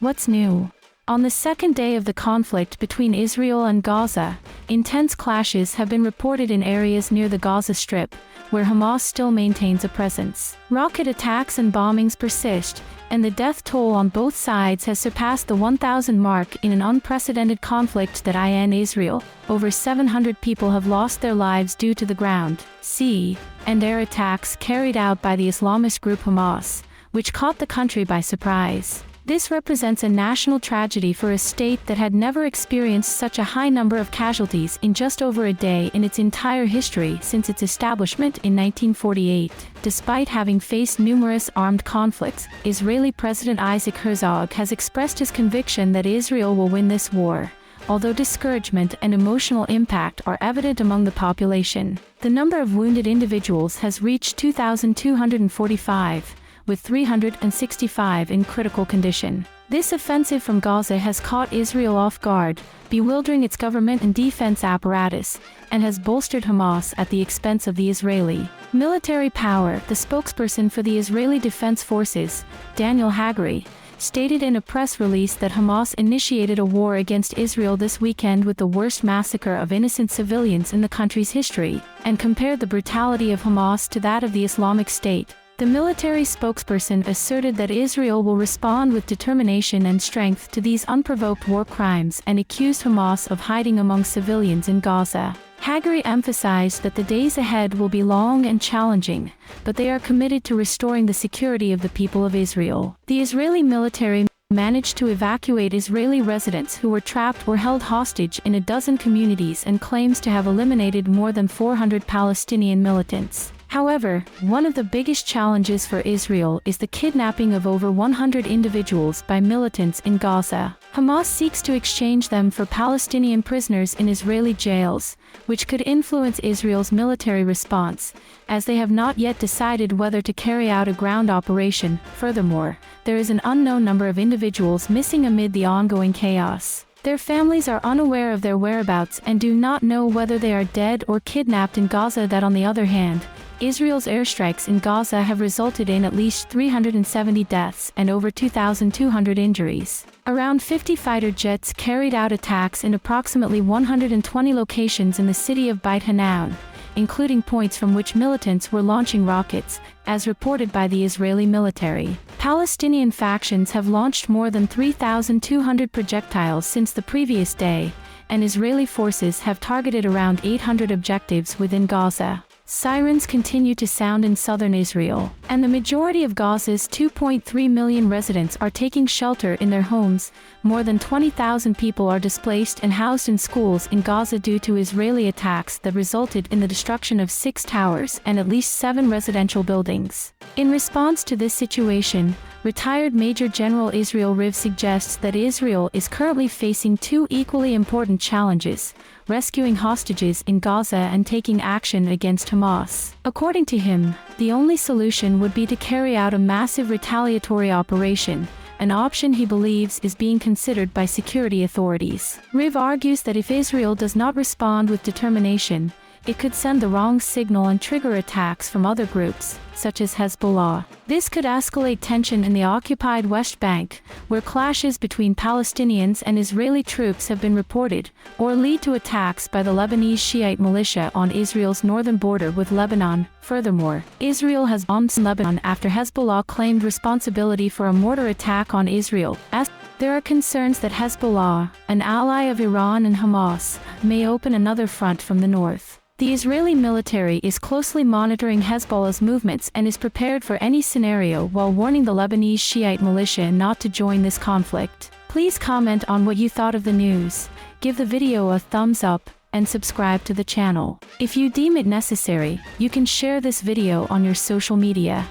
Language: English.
What's new? On the second day of the conflict between Israel and Gaza, intense clashes have been reported in areas near the Gaza Strip, where Hamas still maintains a presence. Rocket attacks and bombings persist, and the death toll on both sides has surpassed the 1,000 mark in an unprecedented conflict that in Israel. Over 700 people have lost their lives due to the ground, sea, and air attacks carried out by the Islamist group Hamas, which caught the country by surprise. This represents a national tragedy for a state that had never experienced such a high number of casualties in just over a day in its entire history since its establishment in 1948. Despite having faced numerous armed conflicts, Israeli President Isaac Herzog has expressed his conviction that Israel will win this war, although discouragement and emotional impact are evident among the population. The number of wounded individuals has reached 2,245. With 365 in critical condition. This offensive from Gaza has caught Israel off guard, bewildering its government and defense apparatus, and has bolstered Hamas at the expense of the Israeli military power. The spokesperson for the Israeli Defense Forces, Daniel Hagari, stated in a press release that Hamas initiated a war against Israel this weekend with the worst massacre of innocent civilians in the country's history, and compared the brutality of Hamas to that of the Islamic State. The military spokesperson asserted that Israel will respond with determination and strength to these unprovoked war crimes and accused Hamas of hiding among civilians in Gaza. Hagari emphasized that the days ahead will be long and challenging, but they are committed to restoring the security of the people of Israel. The Israeli military managed to evacuate Israeli residents who were trapped or held hostage in a dozen communities and claims to have eliminated more than 400 Palestinian militants. However, one of the biggest challenges for Israel is the kidnapping of over 100 individuals by militants in Gaza. Hamas seeks to exchange them for Palestinian prisoners in Israeli jails, which could influence Israel's military response, as they have not yet decided whether to carry out a ground operation. Furthermore, there is an unknown number of individuals missing amid the ongoing chaos. Their families are unaware of their whereabouts and do not know whether they are dead or kidnapped in Gaza. That, on the other hand, Israel's airstrikes in Gaza have resulted in at least 370 deaths and over 2,200 injuries. Around 50 fighter jets carried out attacks in approximately 120 locations in the city of Beit Hanun, including points from which militants were launching rockets, as reported by the Israeli military. Palestinian factions have launched more than 3,200 projectiles since the previous day, and Israeli forces have targeted around 800 objectives within Gaza. Sirens continue to sound in southern Israel, and the majority of Gaza's 2.3 million residents are taking shelter in their homes. More than 20,000 people are displaced and housed in schools in Gaza due to Israeli attacks that resulted in the destruction of 6 towers and at least 7 residential buildings. In response to this situation, retired Major General Israel Riv suggests that Israel is currently facing 2 equally important challenges: rescuing hostages in Gaza and taking action against Hamas. According to him, the only solution would be to carry out a massive retaliatory operation, an option he believes is being considered by security authorities. Riv argues that if Israel does not respond with determination, it could send the wrong signal and trigger attacks from other groups, such as Hezbollah. This could escalate tension in the occupied West Bank, where clashes between Palestinians and Israeli troops have been reported, or lead to attacks by the Lebanese Shiite militia on Israel's northern border with Lebanon. Furthermore, Israel has bombed Lebanon after Hezbollah claimed responsibility for a mortar attack on Israel. There are concerns that Hezbollah, an ally of Iran and Hamas, may open another front from the north. The Israeli military is closely monitoring Hezbollah's movements and is prepared for any scenario while warning the Lebanese Shiite militia not to join this conflict. Please comment on what you thought of the news, give the video a thumbs up, and subscribe to the channel. If you deem it necessary, you can share this video on your social media.